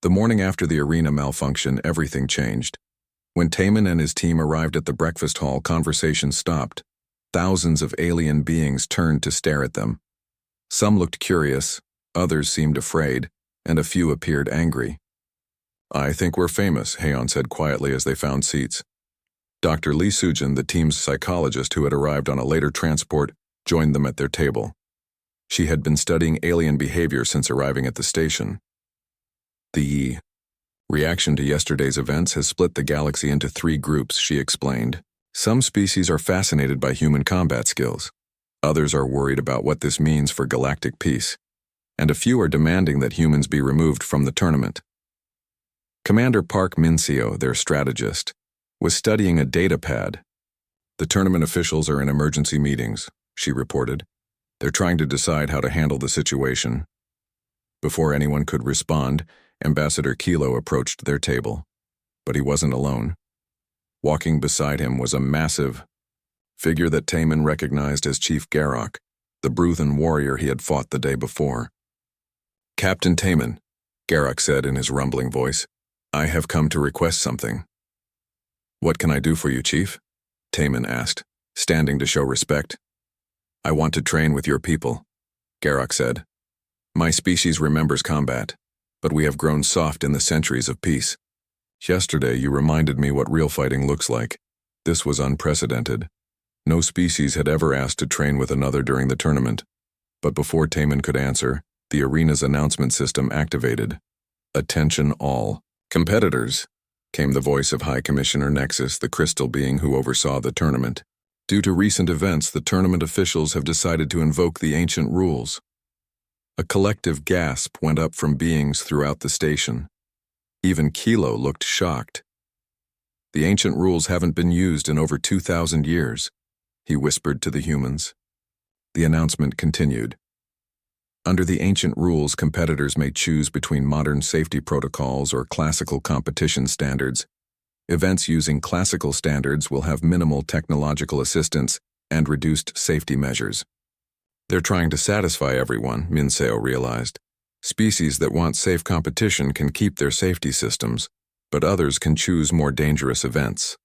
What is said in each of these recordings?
The morning after the arena malfunction, everything changed. When Taman and his team arrived at the breakfast hall, conversation stopped. Thousands of alien beings turned to stare at them. Some looked curious, others seemed afraid, and a few appeared angry. "I think we're famous," Heian said quietly as they found seats. Dr. Lee Sujin, the team's psychologist who had arrived on a later transport, joined them at their table. She had been studying alien behavior since arriving at the station. The reaction to yesterday's events has split the galaxy into 3 groups, she explained. Some species are fascinated by human combat skills. Others are worried about what this means for galactic peace. And a few are demanding that humans be removed from the tournament. Commander Park Min-seo, their strategist, was studying a data pad. "The tournament officials are in emergency meetings," she reported. "They're trying to decide how to handle the situation." Before anyone could respond, Ambassador Kilo approached their table. But he wasn't alone. Walking beside him was a massive figure that Taman recognized as Chief Garrock, the Bruthan warrior he had fought the day before. "Captain Taman," Garrock said in his rumbling voice, "I have come to request something." "What can I do for you, Chief?" Taman asked, standing to show respect. "I want to train with your people," Garrock said. "My species remembers combat, but we have grown soft in the centuries of peace. Yesterday you reminded me what real fighting looks like. This was unprecedented. No species had ever asked to train with another during the tournament." But before Taman could answer, the arena's announcement system activated. "Attention all competitors," came the voice of High Commissioner Nexus, the crystal being who oversaw the tournament. "Due to recent events, the tournament officials have decided to invoke the ancient rules." A collective gasp went up from beings throughout the station. Even Kilo looked shocked. "The ancient rules haven't been used in over 2,000 years, he whispered to the humans. The announcement continued. Under the ancient rules, competitors may choose between modern safety protocols or classical competition standards. Events using classical standards will have minimal technological assistance and reduced safety measures. They're trying to satisfy everyone, Min-seo realized. Species that want safe competition can keep their safety systems, but others can choose more dangerous events.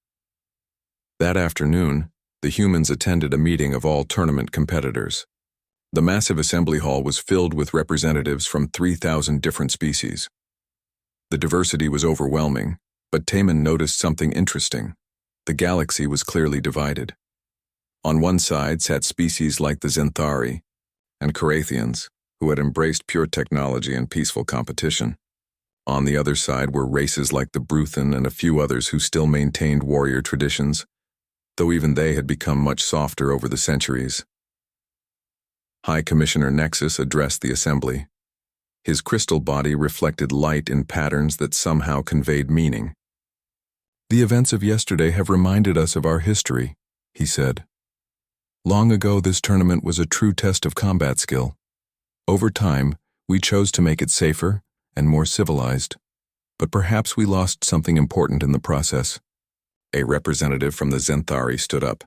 That afternoon, the humans attended a meeting of all tournament competitors. The massive assembly hall was filled with representatives from 3,000 different species. The diversity was overwhelming, but Taman noticed something interesting. The galaxy was clearly divided. On one side sat species like the Zenthari and Carathians, who had embraced pure technology and peaceful competition. On the other side were races like the Bruthan and a few others who still maintained warrior traditions, though even they had become much softer over the centuries. High Commissioner Nexus addressed the assembly. His crystal body reflected light in patterns that somehow conveyed meaning. "The events of yesterday have reminded us of our history," he said. "Long ago, this tournament was a true test of combat skill. Over time, we chose to make it safer and more civilized, but perhaps we lost something important in the process." A representative from the Zenthari stood up.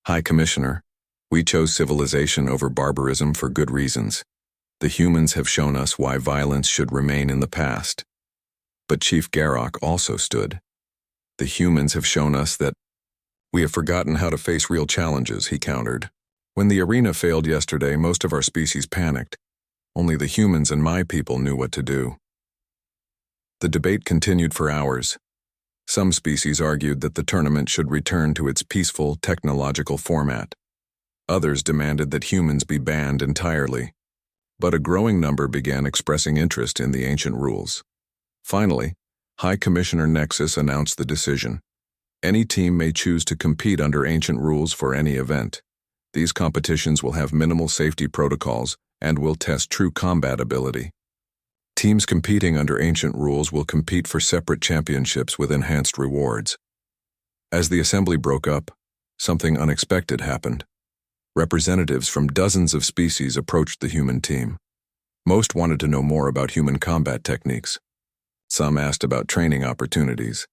"High Commissioner, we chose civilization over barbarism for good reasons. The humans have shown us why violence should remain in the past." But Chief Garrock also stood. "The humans have shown us that we have forgotten how to face real challenges," he countered. "When the arena failed yesterday, most of our species panicked. Only the humans and my people knew what to do." The debate continued for hours. Some species argued that the tournament should return to its peaceful, technological format. Others demanded that humans be banned entirely. But a growing number began expressing interest in the ancient rules. Finally, High Commissioner Nexus announced the decision. Any team may choose to compete under ancient rules for any event. These competitions will have minimal safety protocols and will test true combat ability. Teams competing under ancient rules will compete for separate championships with enhanced rewards. As the assembly broke up, something unexpected happened. Representatives from dozens of species approached the human team. Most wanted to know more about human combat techniques. Some asked about training opportunities.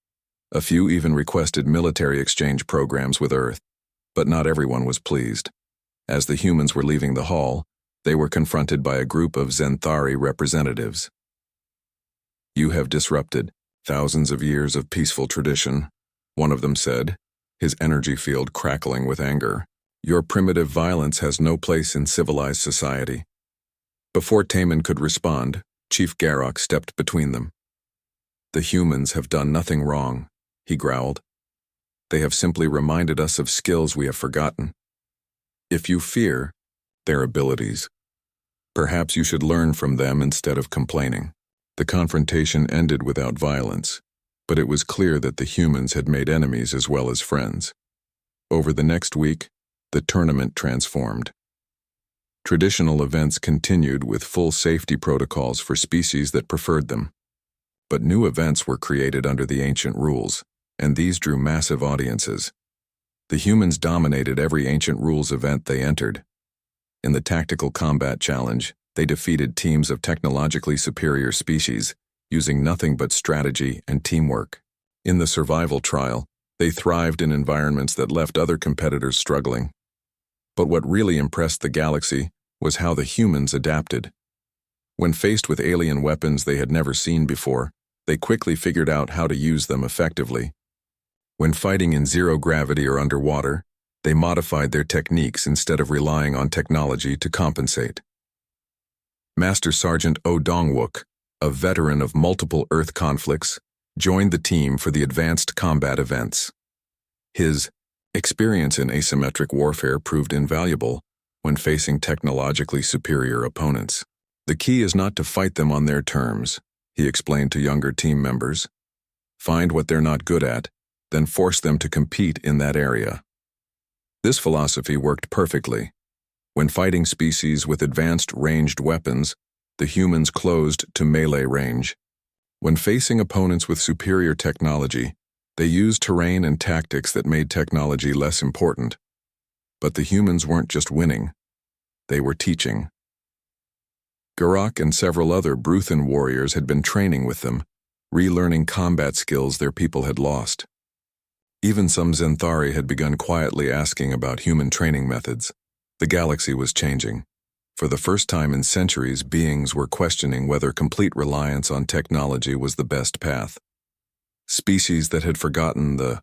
A few even requested military exchange programs with Earth, but not everyone was pleased. As the humans were leaving the hall, they were confronted by a group of Zenthari representatives. "You have disrupted thousands of years of peaceful tradition," one of them said, his energy field crackling with anger. "Your primitive violence has no place in civilized society." Before Taman could respond, Chief Garrock stepped between them. "The humans have done nothing wrong," he growled. "They have simply reminded us of skills we have forgotten. If you fear their abilities, perhaps you should learn from them instead of complaining." The confrontation ended without violence, but it was clear that the humans had made enemies as well as friends. Over the next week, the tournament transformed. Traditional events continued with full safety protocols for species that preferred them. But new events were created under the ancient rules, and these drew massive audiences. The humans dominated every ancient rules event they entered. In the Tactical Combat Challenge, they defeated teams of technologically superior species, using nothing but strategy and teamwork. In the Survival Trial, they thrived in environments that left other competitors struggling. But what really impressed the galaxy was how the humans adapted. When faced with alien weapons they had never seen before, they quickly figured out how to use them effectively. When fighting in zero gravity or underwater, they modified their techniques instead of relying on technology to compensate. Master Sergeant O Dongwook, a veteran of multiple Earth conflicts, joined the team for the advanced combat events. His experience in asymmetric warfare proved invaluable when facing technologically superior opponents. "The key is not to fight them on their terms," he explained to younger team members. "Find what they're not good at, then force them to compete in that area." This philosophy worked perfectly. When fighting species with advanced ranged weapons, the humans closed to melee range. When facing opponents with superior technology, they used terrain and tactics that made technology less important. But the humans weren't just winning, they were teaching. Garrock and several other Bruthan warriors had been training with them, relearning combat skills their people had lost. Even some Zenthari had begun quietly asking about human training methods. The galaxy was changing. For the first time in centuries, beings were questioning whether complete reliance on technology was the best path. Species that had forgotten the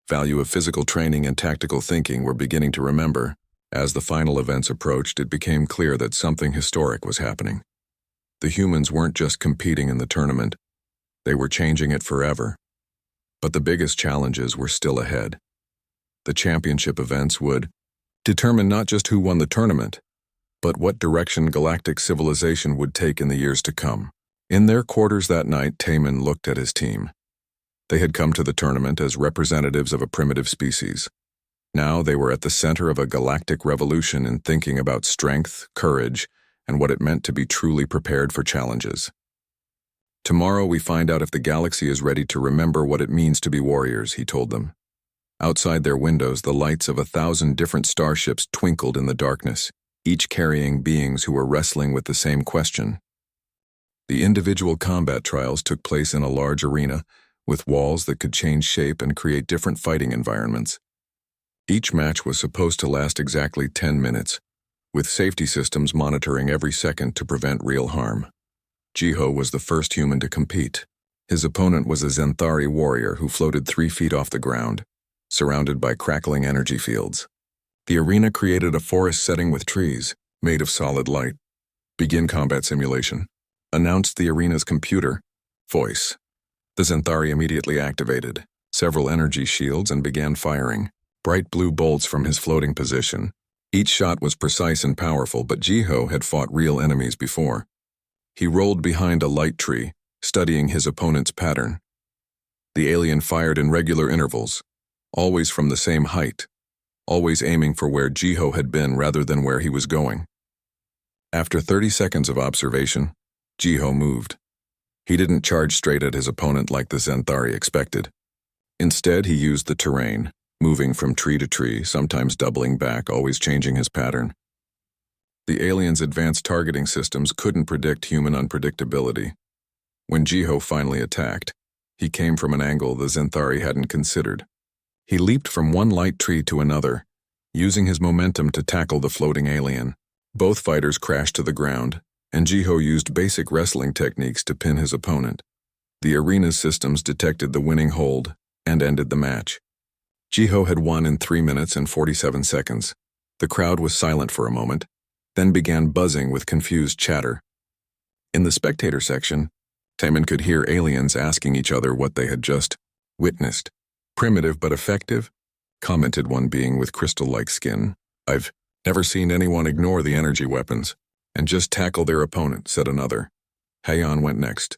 value of physical training and tactical thinking were beginning to remember. As the final events approached, it became clear that something historic was happening. The humans weren't just competing in the tournament, they were changing it forever. But the biggest challenges were still ahead. The championship events would determine not just who won the tournament, but what direction galactic civilization would take in the years to come. In their quarters that night, Taman looked at his team. They had come to the tournament as representatives of a primitive species. Now they were at the center of a galactic revolution in thinking about strength, courage, and what it meant to be truly prepared for challenges. "Tomorrow we find out if the galaxy is ready to remember what it means to be warriors," he told them. Outside their windows, the lights of 1,000 different starships twinkled in the darkness, each carrying beings who were wrestling with the same question. The individual combat trials took place in a large arena, with walls that could change shape and create different fighting environments. Each match was supposed to last exactly 10 minutes, with safety systems monitoring every second to prevent real harm. Jiho was the first human to compete. His opponent was a Zenthari warrior who floated 3 feet off the ground, surrounded by crackling energy fields. The arena created a forest setting with trees, made of solid light. "Begin combat simulation," announced the arena's computer voice. The Zenthari immediately activated several energy shields and began firing bright blue bolts from his floating position. Each shot was precise and powerful, but Jiho had fought real enemies before. He rolled behind a light tree, studying his opponent's pattern. The alien fired in regular intervals, always from the same height, always aiming for where Jiho had been rather than where he was going. After 30 seconds of observation, Jiho moved. He didn't charge straight at his opponent like the Zenthari expected. Instead, he used the terrain, moving from tree to tree, sometimes doubling back, always changing his pattern. The alien's advanced targeting systems couldn't predict human unpredictability. When Jiho finally attacked, he came from an angle the Zenthari hadn't considered. He leaped from one light tree to another, using his momentum to tackle the floating alien. Both fighters crashed to the ground, and Jiho used basic wrestling techniques to pin his opponent. The arena's systems detected the winning hold and ended the match. Jiho had won in 3 minutes and 47 seconds. The crowd was silent for a moment, then began buzzing with confused chatter. In the spectator section, Taemin could hear aliens asking each other what they had just witnessed. "Primitive but effective," commented one being with crystal-like skin. "I've never seen anyone ignore the energy weapons and just tackle their opponent," said another. Haeyeon went next,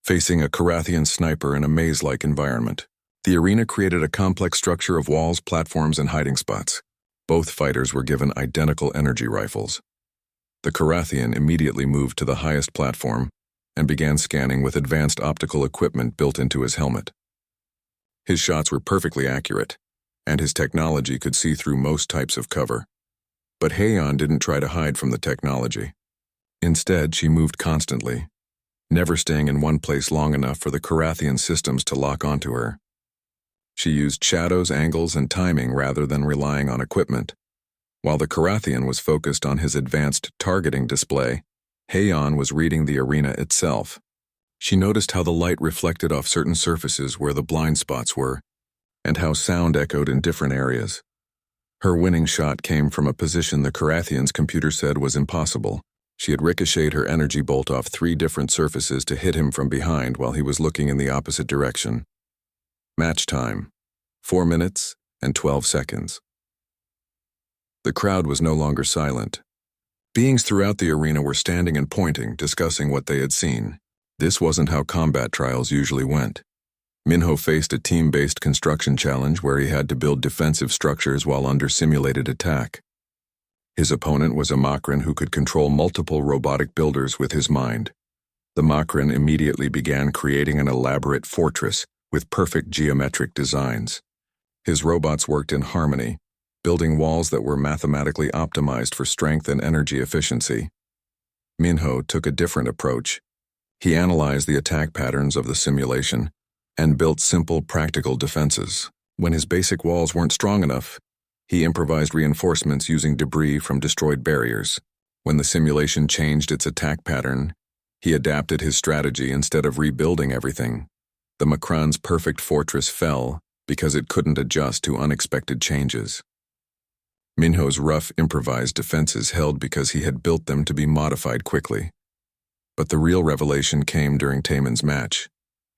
facing a Karathian sniper in a maze-like environment. The arena created a complex structure of walls, platforms, and hiding spots. Both fighters were given identical energy rifles. The Karathian immediately moved to the highest platform and began scanning with advanced optical equipment built into his helmet. His shots were perfectly accurate, and his technology could see through most types of cover. But Haeyeon didn't try to hide from the technology. Instead, she moved constantly, never staying in one place long enough for the Karathian systems to lock onto her. She used shadows, angles, and timing rather than relying on equipment. While the Karathian was focused on his advanced targeting display, Haeyeon was reading the arena itself. She noticed how the light reflected off certain surfaces where the blind spots were, and how sound echoed in different areas. Her winning shot came from a position the Karathian's computer said was impossible. She had ricocheted her energy bolt off 3 different surfaces to hit him from behind while he was looking in the opposite direction. Match time: 4 minutes and 12 seconds. The crowd was no longer silent. Beings throughout the arena were standing and pointing, discussing what they had seen. This wasn't how combat trials usually went. Minho faced a team-based construction challenge where he had to build defensive structures while under simulated attack. His opponent was a Makran who could control multiple robotic builders with his mind. The Makran immediately began creating an elaborate fortress with perfect geometric designs. His robots worked in harmony, building walls that were mathematically optimized for strength and energy efficiency. Minho took a different approach. He analyzed the attack patterns of the simulation and built simple, practical defenses. When his basic walls weren't strong enough, he improvised reinforcements using debris from destroyed barriers. When the simulation changed its attack pattern, he adapted his strategy instead of rebuilding everything. The Makran's perfect fortress fell because it couldn't adjust to unexpected changes. Minho's rough, improvised defenses held because he had built them to be modified quickly. But the real revelation came during Taemin's match.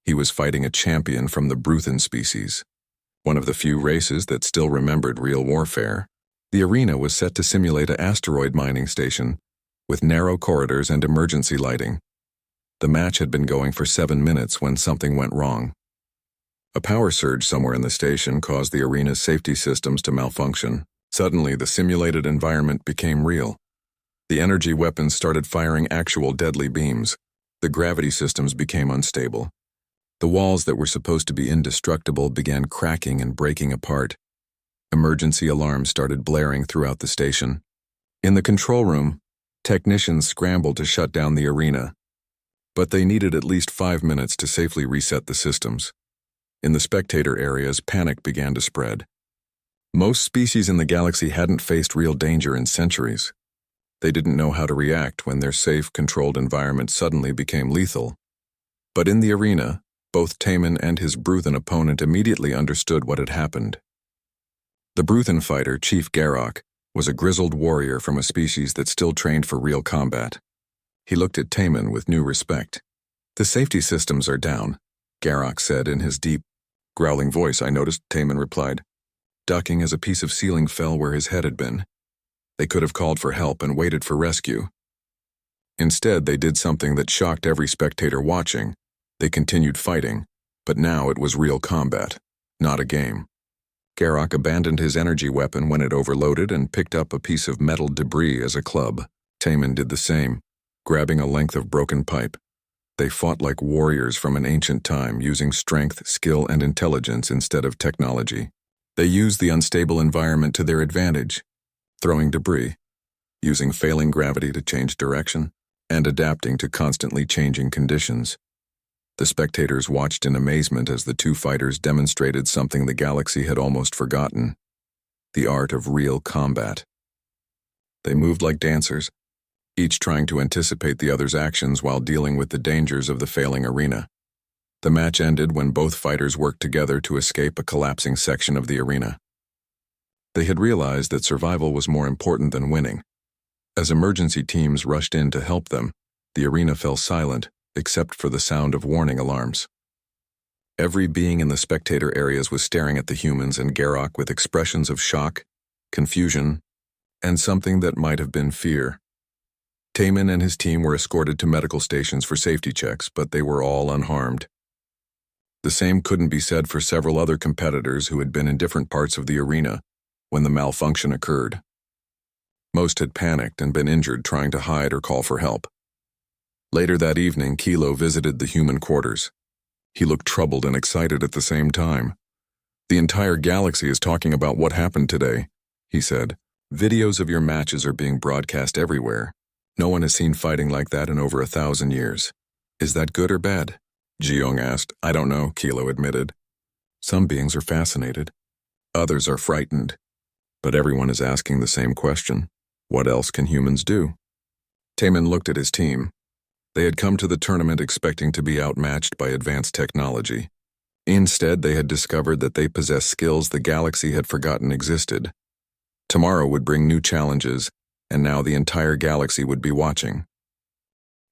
He was fighting a champion from the Bruthan species, one of the few races that still remembered real warfare. The arena was set to simulate an asteroid mining station, with narrow corridors and emergency lighting. The match had been going for 7 minutes when something went wrong. A power surge somewhere in the station caused the arena's safety systems to malfunction. Suddenly, the simulated environment became real. The energy weapons started firing actual deadly beams. The gravity systems became unstable. The walls that were supposed to be indestructible began cracking and breaking apart. Emergency alarms started blaring throughout the station. In the control room, technicians scrambled to shut down the arena, but they needed at least 5 minutes to safely reset the systems. In the spectator areas, panic began to spread. Most species in the galaxy hadn't faced real danger in centuries. They didn't know how to react when their safe, controlled environment suddenly became lethal. But in the arena, both Taemin and his Bruthan opponent immediately understood what had happened. The Bruthan fighter, Chief Garok, was a grizzled warrior from a species that still trained for real combat. He looked at Taemin with new respect. "The safety systems are down," Garok said in his deep, growling voice. "I noticed," Taemin replied, ducking as a piece of ceiling fell where his head had been. They could have called for help and waited for rescue. Instead, they did something that shocked every spectator watching. They continued fighting, but now it was real combat, not a game. Garok abandoned his energy weapon when it overloaded and picked up a piece of metal debris as a club. Taemin did the same, grabbing a length of broken pipe. They fought like warriors from an ancient time, using strength, skill, and intelligence instead of technology. They used the unstable environment to their advantage, throwing debris, using failing gravity to change direction, and adapting to constantly changing conditions. The spectators watched in amazement as the two fighters demonstrated something the galaxy had almost forgotten: the art of real combat. They moved like dancers, each trying to anticipate the other's actions while dealing with the dangers of the failing arena. The match ended when both fighters worked together to escape a collapsing section of the arena. They had realized that survival was more important than winning. As emergency teams rushed in to help them, the arena fell silent, except for the sound of warning alarms. Every being in the spectator areas was staring at the humans and Garrock with expressions of shock, confusion, and something that might have been fear. Taman and his team were escorted to medical stations for safety checks, but they were all unharmed. The same couldn't be said for several other competitors who had been in different parts of the arena when the malfunction occurred. Most had panicked and been injured trying to hide or call for help. Later that evening, Kilo visited the human quarters. He looked troubled and excited at the same time. "The entire galaxy is talking about what happened today," he said. "Videos of your matches are being broadcast everywhere. No one has seen fighting like that in over 1,000 years. Is that good or bad?" Jiyoung asked. "I don't know," Kilo admitted. "Some beings are fascinated. Others are frightened. But everyone is asking the same question. What else can humans do?" Taman looked at his team. They had come to the tournament expecting to be outmatched by advanced technology. Instead, they had discovered that they possessed skills the galaxy had forgotten existed. Tomorrow would bring new challenges, and now the entire galaxy would be watching.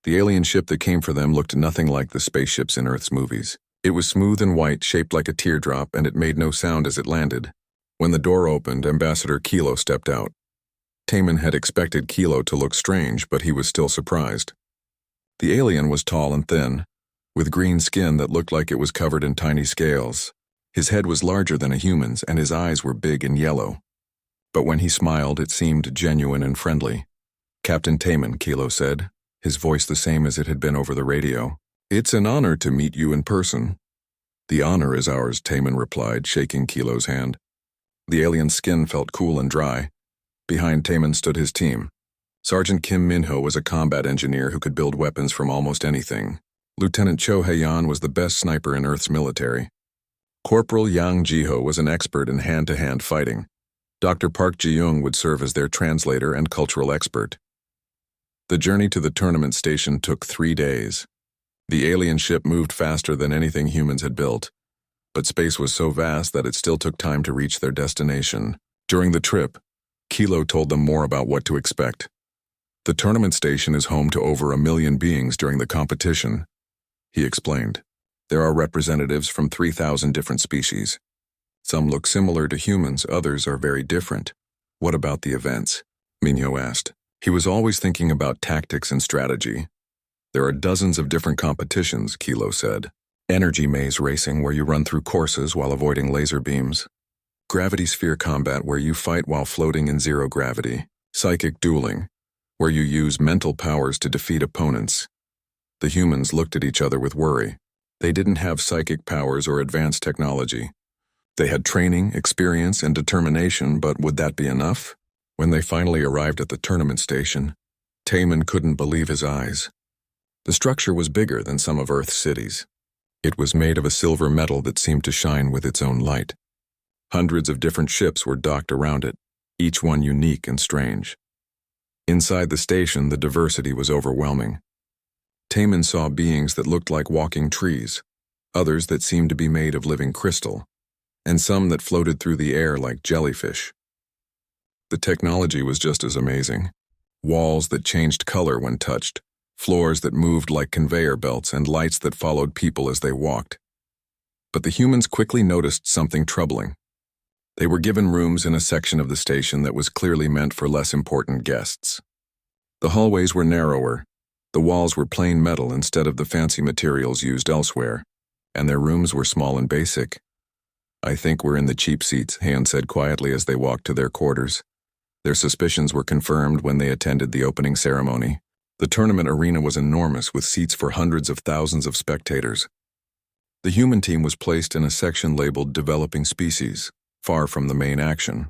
The alien ship that came for them looked nothing like the spaceships in Earth's movies. It was smooth and white, shaped like a teardrop, and it made no sound as it landed. When the door opened, Ambassador Kilo stepped out. Taman had expected Kilo to look strange, but he was still surprised. The alien was tall and thin, with green skin that looked like it was covered in tiny scales. His head was larger than a human's, and his eyes were big and yellow. But when he smiled, it seemed genuine and friendly. "Captain Taman," Kilo said, his voice the same as it had been over the radio. "It's an honor to meet you in person." "The honor is ours," Taman replied, shaking Kilo's hand. The alien's skin felt cool and dry. Behind Taman stood his team. Sergeant Kim Minho was a combat engineer who could build weapons from almost anything. Lieutenant Cho Hayan was the best sniper in Earth's military. Corporal Yang Jiho was an expert in hand-to-hand fighting. Dr. Park Ji-young would serve as their translator and cultural expert. The journey to the tournament station took 3 days. The alien ship moved faster than anything humans had built, but space was so vast that it still took time to reach their destination. During the trip, Kilo told them more about what to expect. "The tournament station is home to over 1 million beings during the competition," he explained. "There are representatives from 3,000 different species. Some look similar to humans, others are very different." "What about the events?" Minho asked. He was always thinking about tactics and strategy. "There are dozens of different competitions," Kilo said. "Energy maze racing, where you run through courses while avoiding laser beams. Gravity sphere combat, where you fight while floating in zero gravity. Psychic dueling, where you use mental powers to defeat opponents." The humans looked at each other with worry. They didn't have psychic powers or advanced technology. They had training, experience, and determination, but would that be enough? When they finally arrived at the tournament station, Taman couldn't believe his eyes. The structure was bigger than some of Earth's cities. It was made of a silver metal that seemed to shine with its own light. Hundreds of different ships were docked around it, each one unique and strange. Inside the station, the diversity was overwhelming. Taman saw beings that looked like walking trees, others that seemed to be made of living crystal, and some that floated through the air like jellyfish. The technology was just as amazing. Walls that changed color when touched, floors that moved like conveyor belts, and lights that followed people as they walked. But the humans quickly noticed something troubling. They were given rooms in a section of the station that was clearly meant for less important guests. The hallways were narrower, the walls were plain metal instead of the fancy materials used elsewhere, and their rooms were small and basic. "I think we're in the cheap seats," Han said quietly as they walked to their quarters. Their suspicions were confirmed when they attended the opening ceremony. The tournament arena was enormous, with seats for hundreds of thousands of spectators. The human team was placed in a section labeled Developing Species, far from the main action.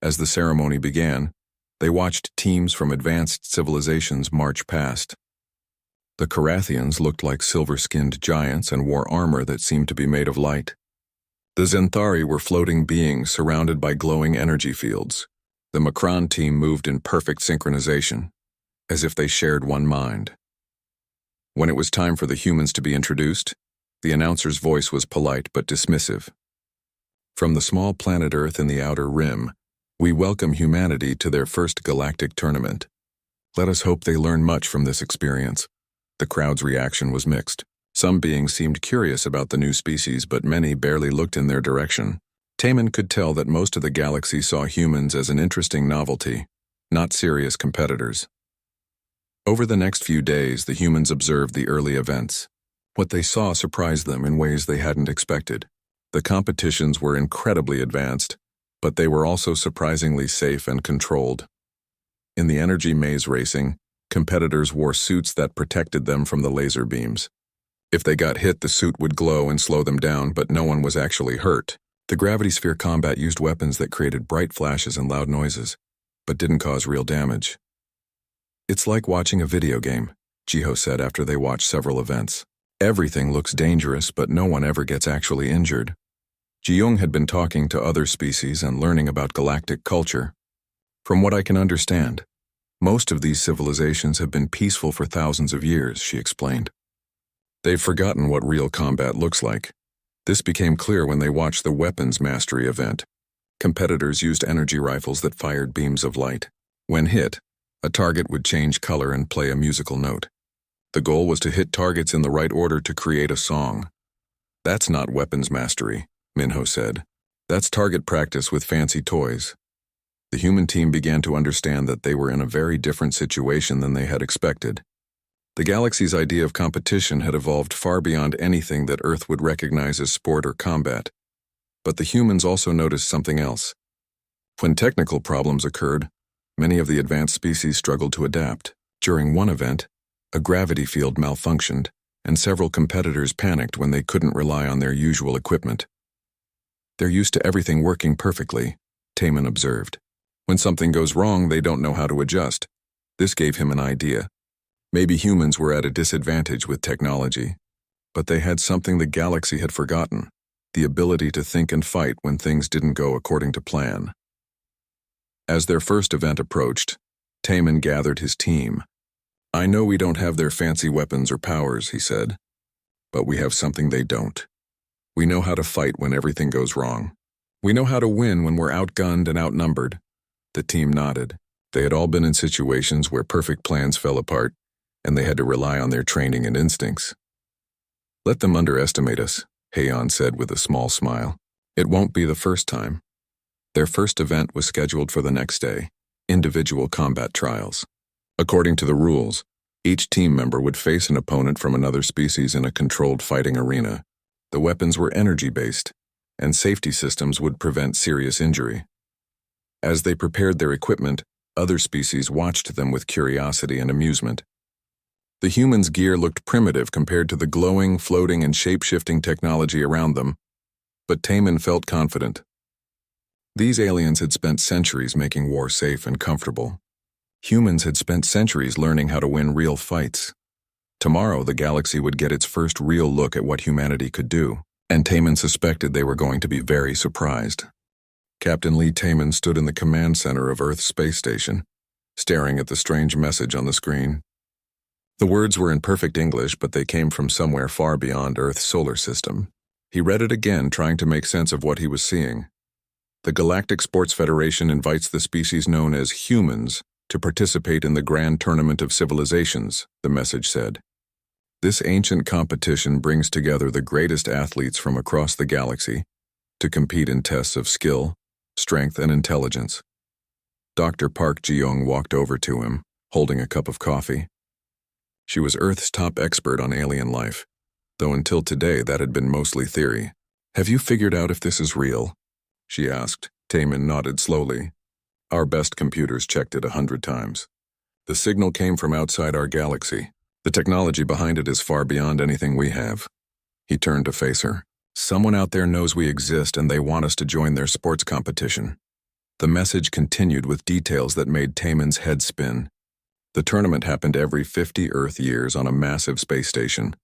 As the ceremony began, they watched teams from advanced civilizations march past. The Carathians looked like silver-skinned giants and wore armor that seemed to be made of light. The Zenthari were floating beings surrounded by glowing energy fields. The Makran team moved in perfect synchronization, as if they shared one mind. When it was time for the humans to be introduced, The announcer's voice was polite but dismissive. From the small planet Earth in the outer rim, we welcome humanity to their first galactic tournament. Let us hope they learn much from this experience. The crowd's reaction was mixed. Some beings seemed curious about the new species, but many barely looked in their direction. Taman could tell that most of the galaxy saw humans as an interesting novelty, not serious competitors. Over the next few days, the humans observed the early events. What they saw surprised them in ways they hadn't expected. The competitions were incredibly advanced, but they were also surprisingly safe and controlled. In the energy maze racing, competitors wore suits that protected them from the laser beams. If they got hit, the suit would glow and slow them down, but no one was actually hurt. The gravity sphere combat used weapons that created bright flashes and loud noises, but didn't cause real damage. It's like watching a video game, Jiho said after they watched several events. Everything looks dangerous, but no one ever gets actually injured. Ji-young had been talking to other species and learning about galactic culture. From what I can understand, most of these civilizations have been peaceful for thousands of years, she explained. They've forgotten what real combat looks like. This became clear when they watched the Weapons Mastery event. Competitors used energy rifles that fired beams of light. When hit, a target would change color and play a musical note. The goal was to hit targets in the right order to create a song. That's not weapons mastery, Minho said. That's target practice with fancy toys. The human team began to understand that they were in a very different situation than they had expected. The galaxy's idea of competition had evolved far beyond anything that Earth would recognize as sport or combat. But the humans also noticed something else. When technical problems occurred, many of the advanced species struggled to adapt. During one event, a gravity field malfunctioned, and several competitors panicked when they couldn't rely on their usual equipment. They're used to everything working perfectly, Taman observed. When something goes wrong, they don't know how to adjust. This gave him an idea. Maybe humans were at a disadvantage with technology, but they had something the galaxy had forgotten, the ability to think and fight when things didn't go according to plan. As their first event approached, Taman gathered his team. I know we don't have their fancy weapons or powers, he said, but we have something they don't. We know how to fight when everything goes wrong. We know how to win when we're outgunned and outnumbered. The team nodded. They had all been in situations where perfect plans fell apart, and they had to rely on their training and instincts. Let them underestimate us, Heian said with a small smile. It won't be the first time. Their first event was scheduled for the next day, individual combat trials. According to the rules, each team member would face an opponent from another species in a controlled fighting arena. The weapons were energy-based, and safety systems would prevent serious injury. As they prepared their equipment, other species watched them with curiosity and amusement. The humans' gear looked primitive compared to the glowing, floating, and shape-shifting technology around them, but Taman felt confident. These aliens had spent centuries making war safe and comfortable. Humans had spent centuries learning how to win real fights. Tomorrow, the galaxy would get its first real look at what humanity could do, and Taman suspected they were going to be very surprised. Captain Lee Taman stood in the command center of Earth's space station, staring at the strange message on the screen. The words were in perfect English, but they came from somewhere far beyond Earth's solar system. He read it again, trying to make sense of what he was seeing. The Galactic Sports Federation invites the species known as humans to participate in the Grand Tournament of Civilizations, the message said. This ancient competition brings together the greatest athletes from across the galaxy to compete in tests of skill, strength, and intelligence. Dr. Park Ji-young walked over to him, holding a cup of coffee. She was Earth's top expert on alien life, though until today that had been mostly theory. Have you figured out if this is real? She asked. Taman nodded slowly. Our best computers checked it 100 times. The signal came from outside our galaxy. The technology behind it is far beyond anything we have. He turned to face her. Someone out there knows we exist and they want us to join their sports competition. The message continued with details that made Taman's head spin. The tournament happened every 50 Earth years on a massive space station.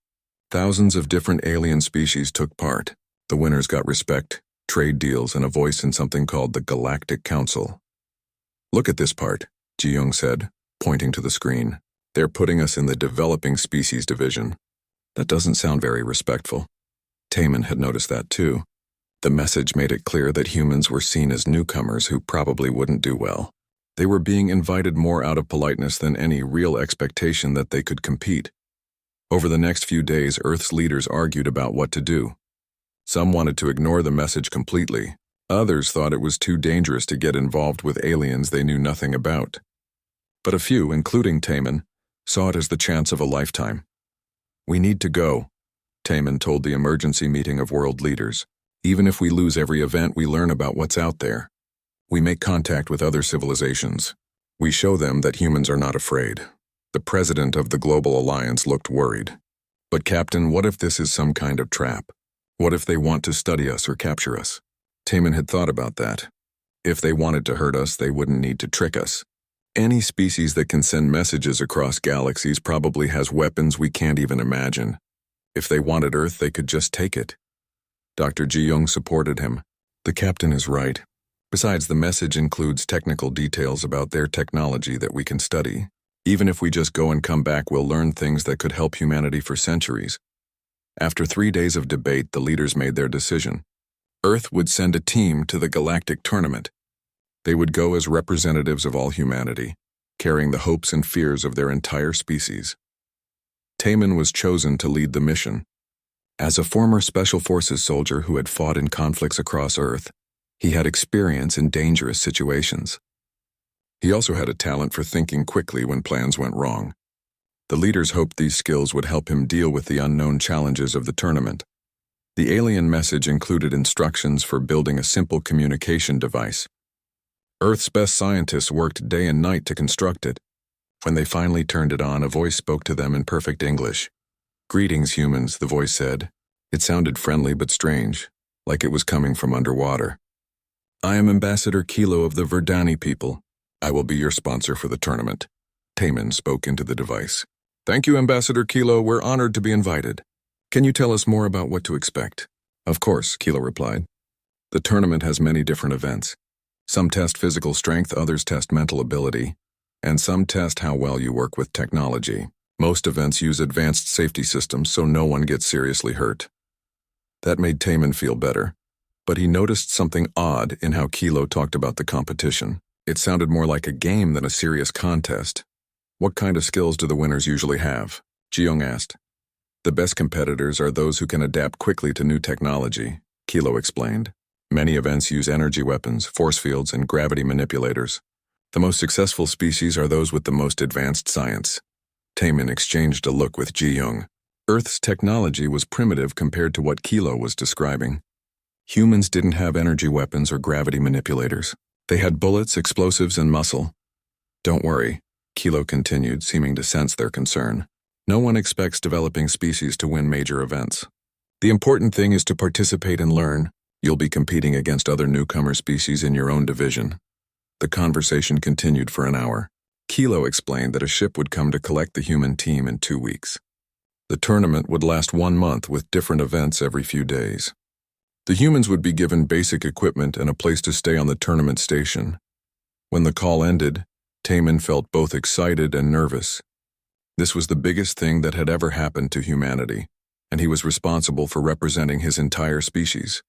Thousands of different alien species took part. The winners got respect, trade deals, and a voice in something called the Galactic Council. Look at this part, Ji-young said, pointing to the screen. They're putting us in the developing species division. That doesn't sound very respectful. Taman had noticed that too. The message made it clear that humans were seen as newcomers who probably wouldn't do well. They were being invited more out of politeness than any real expectation that they could compete. Over the next few days, Earth's leaders argued about what to do. Some wanted to ignore the message completely. Others thought it was too dangerous to get involved with aliens they knew nothing about. But a few, including Taman, saw it as the chance of a lifetime. "We need to go," Taman told the emergency meeting of world leaders. "Even if we lose every event, we learn about what's out there. We make contact with other civilizations. We show them that humans are not afraid." The president of the Global Alliance looked worried. "But Captain, what if this is some kind of trap? What if they want to study us or capture us?" Taman had thought about that. If they wanted to hurt us, they wouldn't need to trick us. Any species that can send messages across galaxies probably has weapons we can't even imagine. If they wanted Earth, they could just take it. Dr. Ji-young supported him. "The captain is right. Besides, the message includes technical details about their technology that we can study. Even if we just go and come back, we'll learn things that could help humanity for centuries." After 3 days of debate, the leaders made their decision. Earth would send a team to the Galactic Tournament. They would go as representatives of all humanity, carrying the hopes and fears of their entire species. Taman was chosen to lead the mission. As a former Special Forces soldier who had fought in conflicts across Earth, he had experience in dangerous situations. He also had a talent for thinking quickly when plans went wrong. The leaders hoped these skills would help him deal with the unknown challenges of the tournament. The alien message included instructions for building a simple communication device. Earth's best scientists worked day and night to construct it. When they finally turned it on, a voice spoke to them in perfect English. "Greetings, humans," the voice said. It sounded friendly but strange, like it was coming from underwater. "I am Ambassador Kilo of the Verdani people. I will be your sponsor for the tournament." Taman spoke into the device. "Thank you, Ambassador Kilo. We're honored to be invited. Can you tell us more about what to expect?" "Of course," Kilo replied. "The tournament has many different events. Some test physical strength, others test mental ability, and some test how well you work with technology. Most events use advanced safety systems so no one gets seriously hurt." That made Taman feel better, but he noticed something odd in how Kilo talked about the competition. It sounded more like a game than a serious contest. "What kind of skills do the winners usually have?" Ji-young asked. "The best competitors are those who can adapt quickly to new technology," Kilo explained. "Many events use energy weapons, force fields, and gravity manipulators. The most successful species are those with the most advanced science." Taman exchanged a look with Ji-young. Earth's technology was primitive compared to what Kilo was describing. Humans didn't have energy weapons or gravity manipulators. They had bullets, explosives, and muscle. "Don't worry," Kilo continued, seeming to sense their concern. "No one expects developing species to win major events. The important thing is to participate and learn. You'll be competing against other newcomer species in your own division." The conversation continued for an hour. Kilo explained that a ship would come to collect the human team in 2 weeks. The tournament would last 1 month with different events every few days. The humans would be given basic equipment and a place to stay on the tournament station. When the call ended, Taman felt both excited and nervous. This was the biggest thing that had ever happened to humanity, and he was responsible for representing his entire species.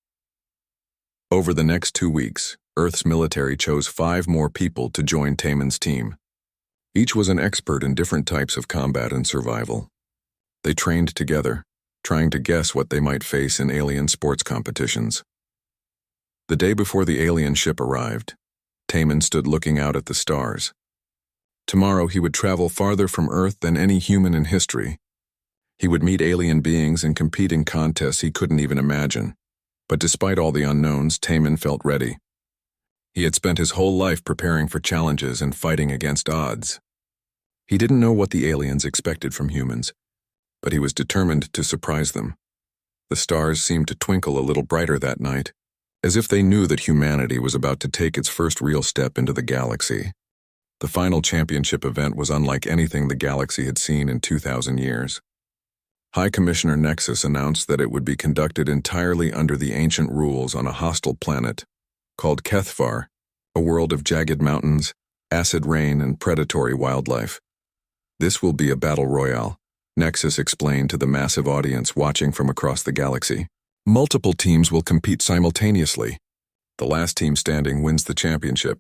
Over the next 2 weeks, Earth's military chose 5 more people to join Taman's team. Each was an expert in different types of combat and survival. They trained together, trying to guess what they might face in alien sports competitions. The day before the alien ship arrived, Taman stood looking out at the stars. Tomorrow he would travel farther from Earth than any human in history. He would meet alien beings and compete in contests he couldn't even imagine. But despite all the unknowns, Taman felt ready. He had spent his whole life preparing for challenges and fighting against odds. He didn't know what the aliens expected from humans, but he was determined to surprise them. The stars seemed to twinkle a little brighter that night, as if they knew that humanity was about to take its first real step into the galaxy. The final championship event was unlike anything the galaxy had seen in 2,000 years. High Commissioner Nexus announced that it would be conducted entirely under the ancient rules on a hostile planet called Kethvar, a world of jagged mountains, acid rain, and predatory wildlife. "This will be a battle royale," Nexus explained to the massive audience watching from across the galaxy. Multiple teams will compete simultaneously. The last team standing wins the championship.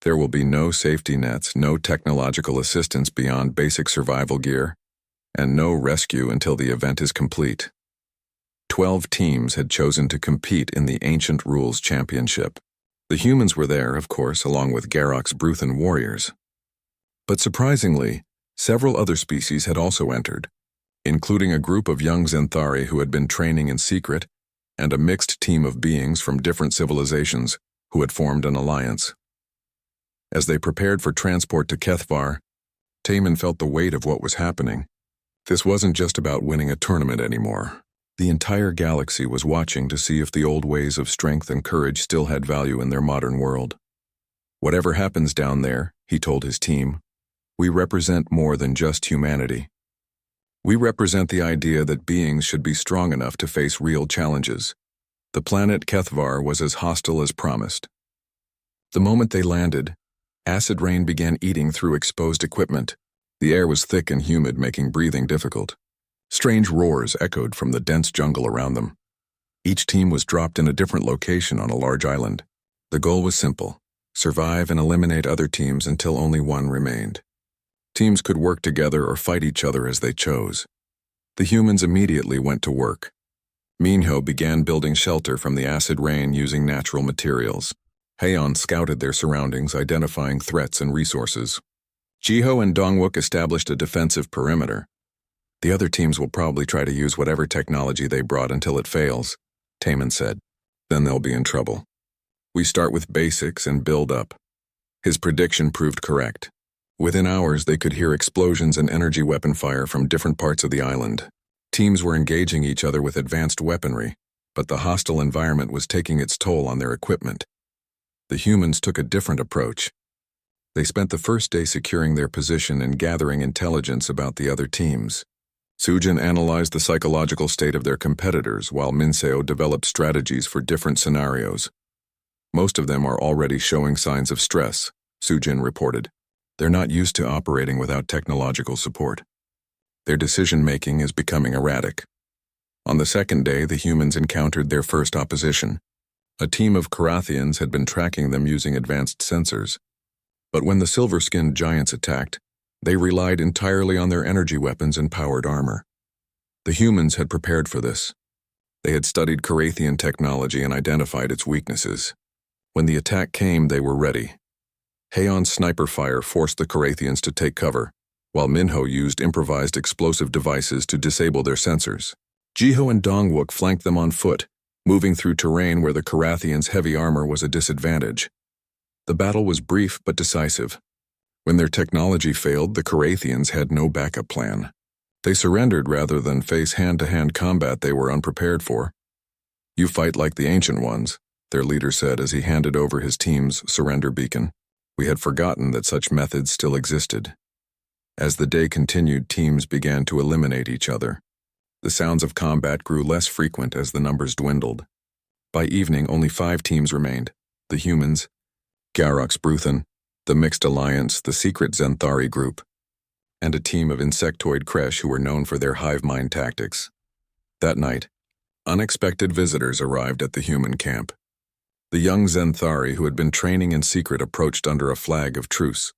There will be no safety nets, no technological assistance beyond basic survival gear, and no rescue until the event is complete. 12 teams had chosen to compete in the Ancient Rules Championship. The humans were there, of course, along with Garrock's Bruthan warriors. But surprisingly, several other species had also entered, including a group of young Xanthari who had been training in secret, and a mixed team of beings from different civilizations who had formed an alliance. As they prepared for transport to Kethvar, Taman felt the weight of what was happening. This wasn't just about winning a tournament anymore. The entire galaxy was watching to see if the old ways of strength and courage still had value in their modern world. Whatever happens down there, he told his team, we represent more than just humanity. We represent the idea that beings should be strong enough to face real challenges. The planet Kethvar was as hostile as promised. The moment they landed, acid rain began eating through exposed equipment. The air was thick and humid, making breathing difficult. Strange roars echoed from the dense jungle around them. Each team was dropped in a different location on a large island. The goal was simple: survive and eliminate other teams until only one remained. Teams could work together or fight each other as they chose. The humans immediately went to work. Minho began building shelter from the acid rain using natural materials. Heian scouted their surroundings, identifying threats and resources. Jiho and Dongwook established a defensive perimeter. The other teams will probably try to use whatever technology they brought until it fails, Taman said. Then they'll be in trouble. We start with basics and build up. His prediction proved correct. Within hours, they could hear explosions and energy weapon fire from different parts of the island. Teams were engaging each other with advanced weaponry, but the hostile environment was taking its toll on their equipment. The humans took a different approach. They spent the first day securing their position and gathering intelligence about the other teams. Sujin analyzed the psychological state of their competitors, while Minseo developed strategies for different scenarios. Most of them are already showing signs of stress, Sujin reported. They're not used to operating without technological support. Their decision-making is becoming erratic. On the second day, the humans encountered their first opposition. A team of Karathians had been tracking them using advanced sensors. But when the silver-skinned giants attacked, they relied entirely on their energy weapons and powered armor. The humans had prepared for this. They had studied Karathian technology and identified its weaknesses. When the attack came, they were ready. Heian's sniper fire forced the Karathians to take cover, while Minho used improvised explosive devices to disable their sensors. Jiho and Dongwook flanked them on foot, moving through terrain where the Karathians' heavy armor was a disadvantage. The battle was brief but decisive. When their technology failed, the Karathians had no backup plan. They surrendered rather than face hand-to-hand combat they were unprepared for. You fight like the Ancient Ones, their leader said as he handed over his team's surrender beacon. We had forgotten that such methods still existed. As the day continued, teams began to eliminate each other. The sounds of combat grew less frequent as the numbers dwindled. By evening, only 5 teams remained: the humans, Garrock's Bruthan, the Mixed Alliance, the secret Xanthari group, and a team of insectoid Kresh who were known for their hive mind tactics. That night, unexpected visitors arrived at the human camp. The young Xanthari who had been training in secret approached under a flag of truce.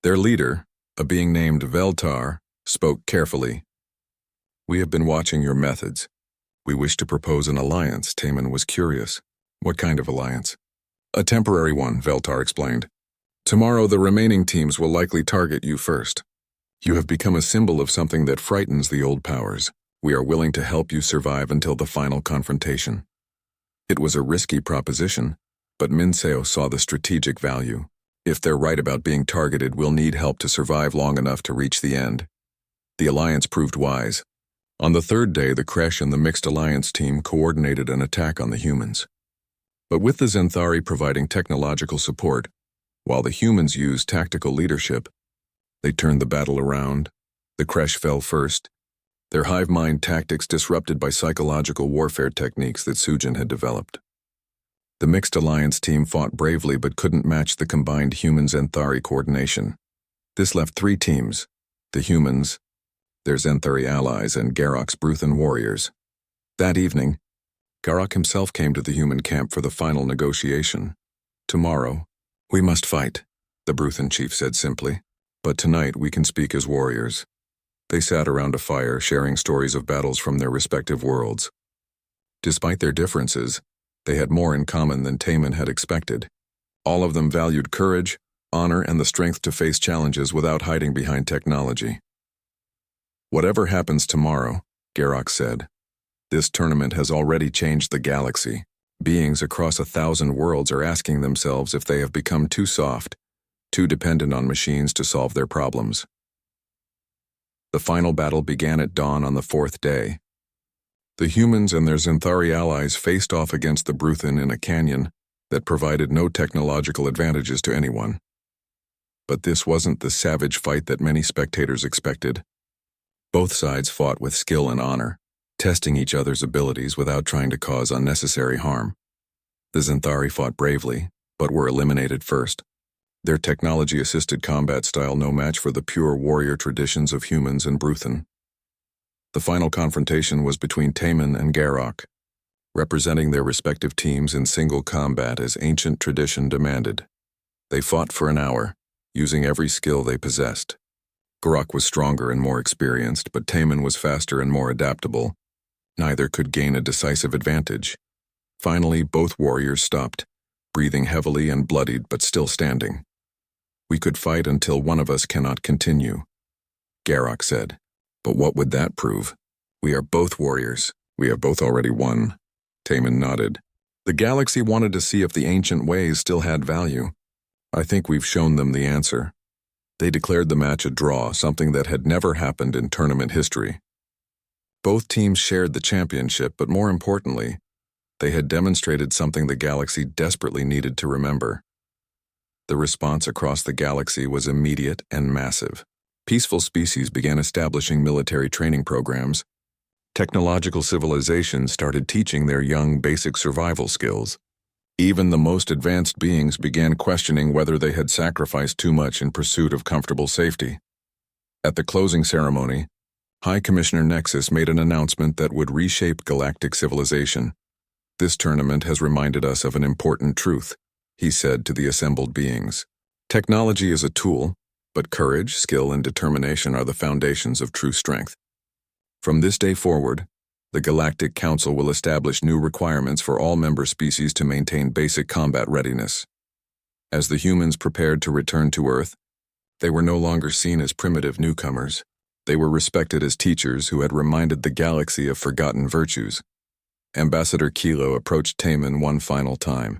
Their leader, a being named Veltar, spoke carefully. We have been watching your methods. We wish to propose an alliance. Taman was curious. What kind of alliance? A temporary one, Veltar explained. Tomorrow the remaining teams will likely target you first. You have become a symbol of something that frightens the old powers. We are willing to help you survive until the final confrontation. It was a risky proposition, but Minseo saw the strategic value. If they're right about being targeted, we'll need help to survive long enough to reach the end. The alliance proved wise. On the third day, the Kresh and the Mixed Alliance team coordinated an attack on the humans. But with the Xanthari providing technological support, while the humans used tactical leadership, they turned the battle around. The Kresh fell first, their hive mind tactics disrupted by psychological warfare techniques that Sujin had developed. The Mixed Alliance team fought bravely but couldn't match the combined human-Xanthari coordination. This left 3 teams: the humans, their Xanthari allies, and Garrock's Bruthan warriors. That evening, Garak himself came to the human camp for the final negotiation. "Tomorrow, we must fight," the Bruthan chief said simply. "But tonight we can speak as warriors." They sat around a fire, sharing stories of battles from their respective worlds. Despite their differences, they had more in common than Taman had expected. All of them valued courage, honor, and the strength to face challenges without hiding behind technology. "Whatever happens tomorrow," Garak said, "this tournament has already changed the galaxy. Beings across 1,000 worlds are asking themselves if they have become too soft, too dependent on machines to solve their problems." The final battle began at dawn on the 4th day. The humans and their Xanthari allies faced off against the Bruthan in a canyon that provided no technological advantages to anyone. But this wasn't the savage fight that many spectators expected. Both sides fought with skill and honor, testing each other's abilities without trying to cause unnecessary harm. The Xanthari fought bravely, but were eliminated first. Their technology-assisted combat style no match for the pure warrior traditions of humans and Bruthan. The final confrontation was between Taman and Garak, representing their respective teams in single combat as ancient tradition demanded. They fought for an hour, using every skill they possessed. Garak was stronger and more experienced, but Taman was faster and more adaptable. Neither could gain a decisive advantage. Finally, both warriors stopped, breathing heavily and bloodied but still standing. "We could fight until one of us cannot continue," Garak said. "But what would that prove? We are both warriors. We have both already won." Taman nodded. "The galaxy wanted to see if the ancient ways still had value. I think we've shown them the answer." They declared the match a draw, something that had never happened in tournament history. Both teams shared the championship, but more importantly, they had demonstrated something the galaxy desperately needed to remember. The response across the galaxy was immediate and massive. Peaceful species began establishing military training programs. Technological civilizations started teaching their young basic survival skills. Even the most advanced beings began questioning whether they had sacrificed too much in pursuit of comfortable safety. At the closing ceremony, High Commissioner Nexus made an announcement that would reshape galactic civilization. "This tournament has reminded us of an important truth," he said to the assembled beings. "Technology is a tool, but courage, skill, and determination are the foundations of true strength. From this day forward, the Galactic Council will establish new requirements for all member species to maintain basic combat readiness." As the humans prepared to return to Earth, they were no longer seen as primitive newcomers. They were respected as teachers who had reminded the galaxy of forgotten virtues. Ambassador Kilo approached Taman one final time.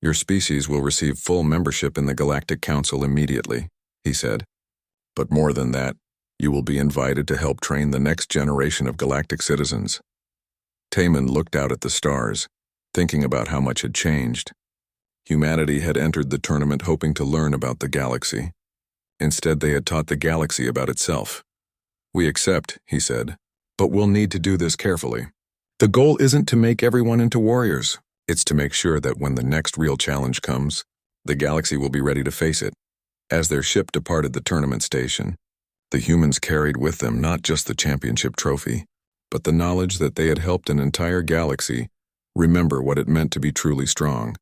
"Your species will receive full membership in the Galactic Council immediately," he said. "But more than that, you will be invited to help train the next generation of galactic citizens." Taman looked out at the stars, thinking about how much had changed. Humanity had entered the tournament hoping to learn about the galaxy. Instead, they had taught the galaxy about itself. "We accept," he said, "but we'll need to do this carefully. The goal isn't to make everyone into warriors. It's to make sure that when the next real challenge comes, the galaxy will be ready to face it." As their ship departed the tournament station, the humans carried with them not just the championship trophy, but the knowledge that they had helped an entire galaxy remember what it meant to be truly strong.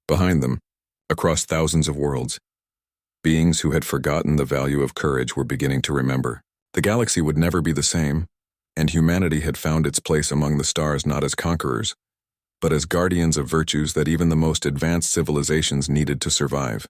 Behind them, across thousands of worlds, beings who had forgotten the value of courage were beginning to remember. The galaxy would never be the same, and humanity had found its place among the stars not as conquerors, but as guardians of virtues that even the most advanced civilizations needed to survive.